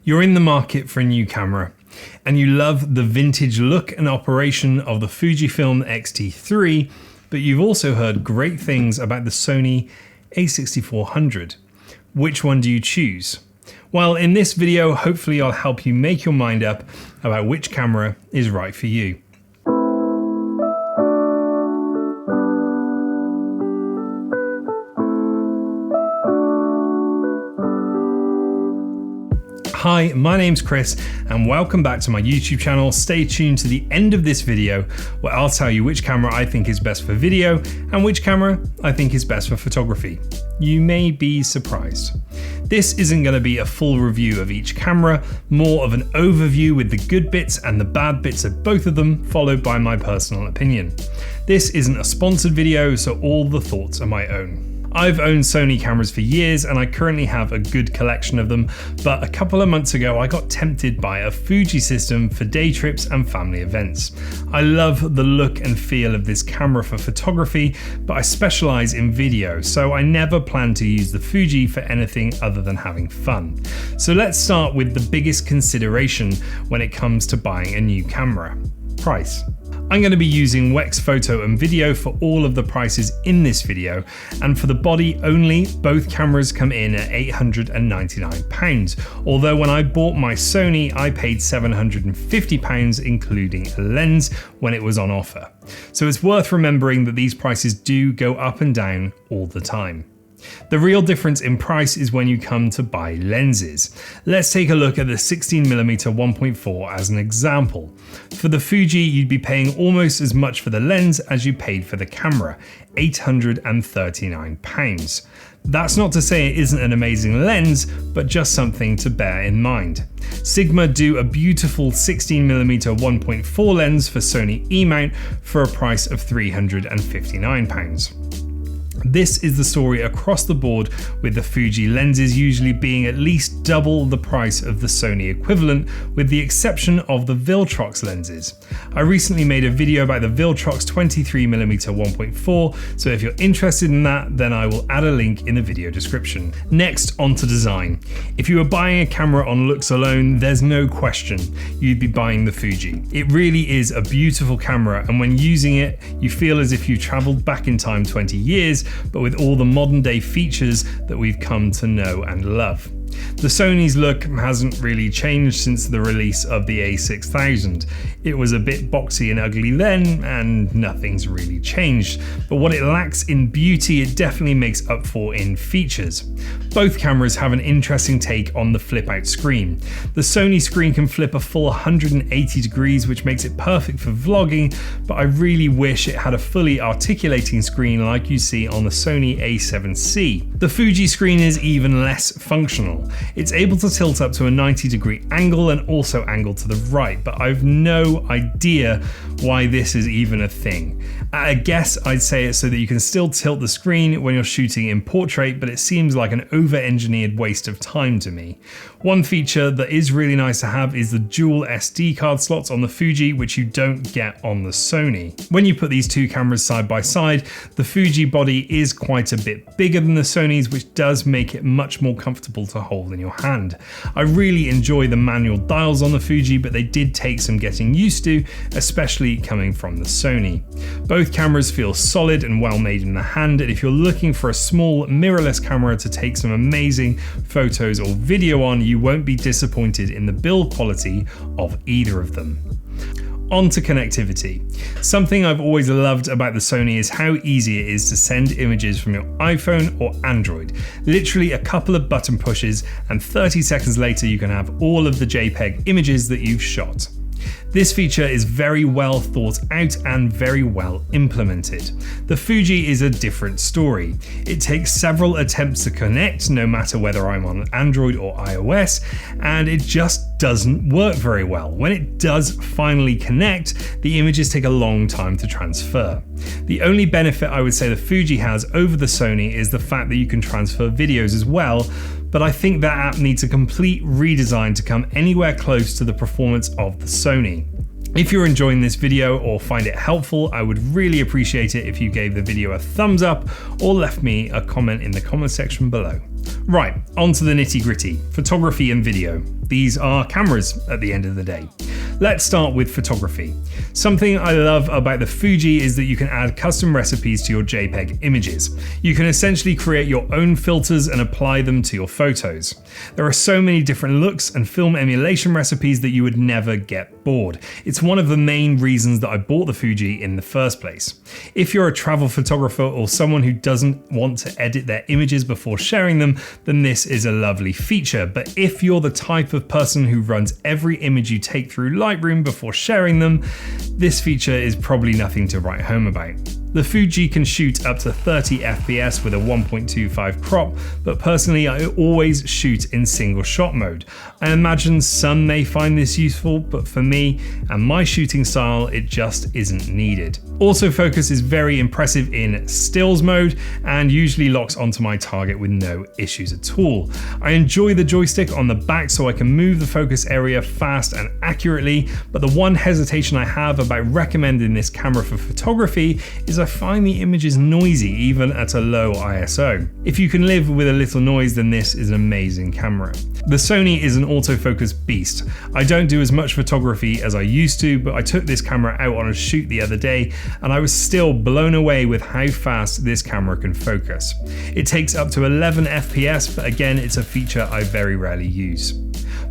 You're in the market for a new camera, and you love the vintage look and operation of the Fujifilm XT-3, but you've also heard great things about the Sony A6400. Which one do you choose? Well, in this video, hopefully I'll help you make your mind up about which camera is right for you. Hi, my name's Chris and welcome back to my YouTube channel. Stay tuned to the end of this video where I'll tell you which camera I think is best for video and which camera I think is best for photography. You may be surprised. This isn't going to be a full review of each camera, more of an overview with the good bits and the bad bits of both of them, followed by my personal opinion. This isn't a sponsored video, so all the thoughts are my own. I've owned Sony cameras for years and I currently have a good collection of them, but a couple of months ago I got tempted by a Fuji system for day trips and family events. I love the look and feel of this camera for photography, but I specialize in video, so I never plan to use the Fuji for anything other than having fun. So let's start with the biggest consideration when it comes to buying a new camera: price. I'm going to be using Wex Photo and Video for all of the prices in this video, and for the body only, both cameras come in at £899, although when I bought my Sony I paid £750 including a lens when it was on offer. So it's worth remembering that these prices do go up and down all the time. The real difference in price is when you come to buy lenses. Let's take a look at the 16mm 1.4 as an example. For the Fuji, you'd be paying almost as much for the lens as you paid for the camera, £839. That's not to say it isn't an amazing lens, but just something to bear in mind. Sigma do a beautiful 16mm 1.4 lens for Sony E-mount for a price of £359. This is the story across the board, with the Fuji lenses usually being at least double the price of the Sony equivalent, with the exception of the Viltrox lenses. I recently made a video about the Viltrox 23mm 1.4, so if you're interested in that, then I will add a link in the video description. Next, on to design. If you were buying a camera on looks alone, there's no question you'd be buying the Fuji. It really is a beautiful camera, and when using it, you feel as if you traveled back in time 20 years, but with all the modern day features that we've come to know and love. The Sony's look hasn't really changed since the release of the A6000. It was a bit boxy and ugly then, and nothing's really changed. But what it lacks in beauty, it definitely makes up for in features. Both cameras have an interesting take on the flip-out screen. The Sony screen can flip a full 180 degrees, which makes it perfect for vlogging, but I really wish it had a fully articulating screen like you see on the Sony A7C. The Fuji screen is even less functional. It's able to tilt up to a 90-degree angle and also angle to the right, but I've no idea why this is even a thing. I guess I'd say it's so that you can still tilt the screen when you're shooting in portrait, but it seems like an over-engineered waste of time to me. One feature that is really nice to have is the dual SD card slots on the Fuji, which you don't get on the Sony. When you put these two cameras side by side, the Fuji body is quite a bit bigger than the Sony's, which does make it much more comfortable to hold in your hand. I really enjoy the manual dials on the Fuji, but they did take some getting used to, especially coming from the Sony. Both cameras feel solid and well made in the hand, and if you're looking for a small mirrorless camera to take some amazing photos or video on, you won't be disappointed in the build quality of either of them. On to connectivity. Something I've always loved about the Sony is how easy it is to send images from your iPhone or Android. Literally a couple of button pushes and 30 seconds later you can have all of the JPEG images that you've shot. This feature is very well thought out and very well implemented. The Fuji is a different story. It takes several attempts to connect, no matter whether I'm on Android or iOS, and it just doesn't work very well. When it does finally connect, the images take a long time to transfer. The only benefit I would say the Fuji has over the Sony is the fact that you can transfer videos as well, but I think that app needs a complete redesign to come anywhere close to the performance of the Sony. If you're enjoying this video or find it helpful, I would really appreciate it if you gave the video a thumbs up or left me a comment in the comment section below. Right, on to the nitty-gritty, photography and video. These are cameras at the end of the day. Let's start with photography. Something I love about the Fuji is that you can add custom recipes to your JPEG images. You can essentially create your own filters and apply them to your photos. There are so many different looks and film emulation recipes that you would never get bored. It's one of the main reasons that I bought the Fuji in the first place. If you're a travel photographer or someone who doesn't want to edit their images before sharing them, then this is a lovely feature. But if you're the type of person who runs every image you take through Lightroom before sharing them, this feature is probably nothing to write home about. The Fuji can shoot up to 30 FPS with a 1.25 crop, but personally I always shoot in single shot mode. I imagine some may find this useful, but for me and my shooting style, it just isn't needed. Autofocus is very impressive in stills mode and usually locks onto my target with no issues at all. I enjoy the joystick on the back so I can move the focus area fast and accurately, but the one hesitation I have about recommending this camera for photography is I find the images noisy even at a low ISO. If you can live with a little noise, then this is an amazing camera. The Sony is an autofocus beast. I don't do as much photography as I used to, but I took this camera out on a shoot the other day and I was still blown away with how fast this camera can focus. It takes up to 11 FPS, but again, it's a feature I very rarely use.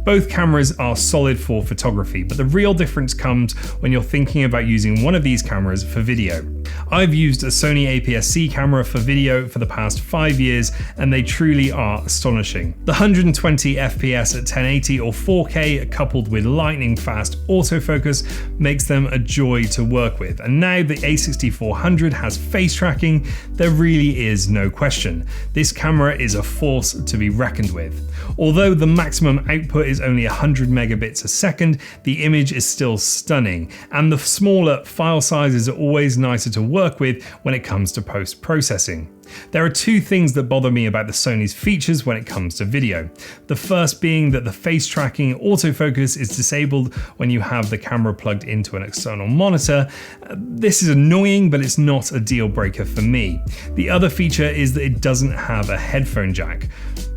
Both cameras are solid for photography, but the real difference comes when you're thinking about using one of these cameras for video. I've used a Sony APS-C camera for video for the past 5 years and they truly are astonishing. The 120 FPS at 1080 or 4K coupled with lightning fast autofocus makes them a joy to work with, and now the A6400 has face tracking, there really is no question. This camera is a force to be reckoned with. Although the maximum output is only 100 megabits a second, the image is still stunning, and the smaller file sizes are always nicer to work with when it comes to post-processing. There are two things that bother me about the Sony's features when it comes to video. The first being that the face tracking autofocus is disabled when you have the camera plugged into an external monitor. This is annoying, but it's not a deal breaker for me. The other feature is that it doesn't have a headphone jack.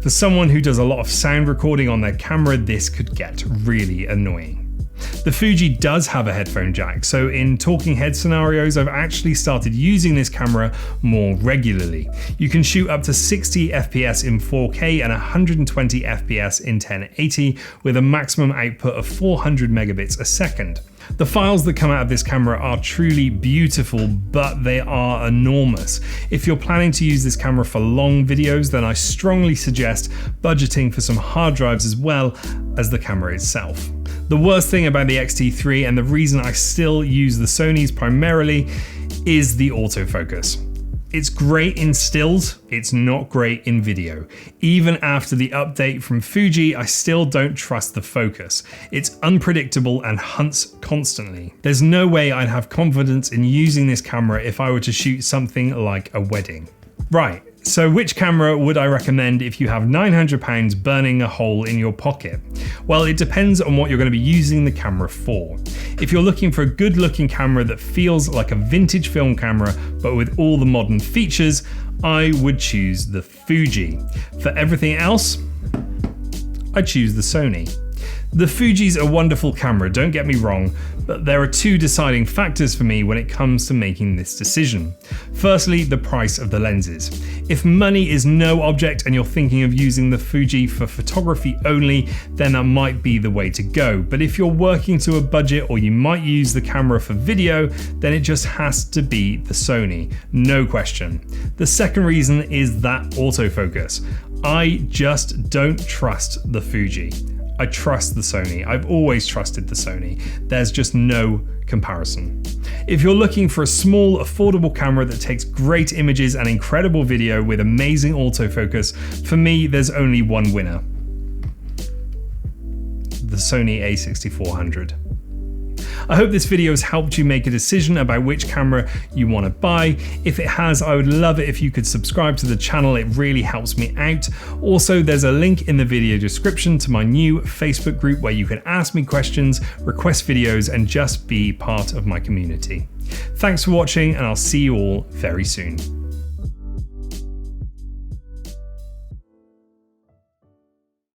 For someone who does a lot of sound recording on their camera, this could get really annoying. The Fuji does have a headphone jack, so in talking head scenarios, I've actually started using this camera more regularly. You can shoot up to 60 FPS in 4K and 120 FPS in 1080 with a maximum output of 400 megabits a second. The files that come out of this camera are truly beautiful, but they are enormous. If you're planning to use this camera for long videos, then I strongly suggest budgeting for some hard drives as well as the camera itself. The worst thing about the XT-3, and the reason I still use the Sonys primarily, is the autofocus. It's great in stills, it's not great in video. Even after the update from Fuji, I still don't trust the focus. It's unpredictable and hunts constantly. There's no way I'd have confidence in using this camera if I were to shoot something like a wedding. Right, so which camera would I recommend if you have £900 burning a hole in your pocket? Well, it depends on what you're going to be using the camera for. If you're looking for a good looking camera that feels like a vintage film camera but with all the modern features, I would choose the Fuji. For everything else, I choose the Sony. The Fuji's a wonderful camera, don't get me wrong, but there are two deciding factors for me when it comes to making this decision. Firstly, the price of the lenses. If money is no object and you're thinking of using the Fuji for photography only, then that might be the way to go. But if you're working to a budget or you might use the camera for video, then it just has to be the Sony, no question. The second reason is that autofocus. I just don't trust the Fuji. I trust the Sony. I've always trusted the Sony. There's just no comparison. If you're looking for a small, affordable camera that takes great images and incredible video with amazing autofocus, for me, there's only one winner. The Sony A6400. I hope this video has helped you make a decision about which camera you want to buy. If it has, I would love it if you could subscribe to the channel, it really helps me out. Also, there's a link in the video description to my new Facebook group where you can ask me questions, request videos, and just be part of my community. Thanks for watching, and I'll see you all very soon.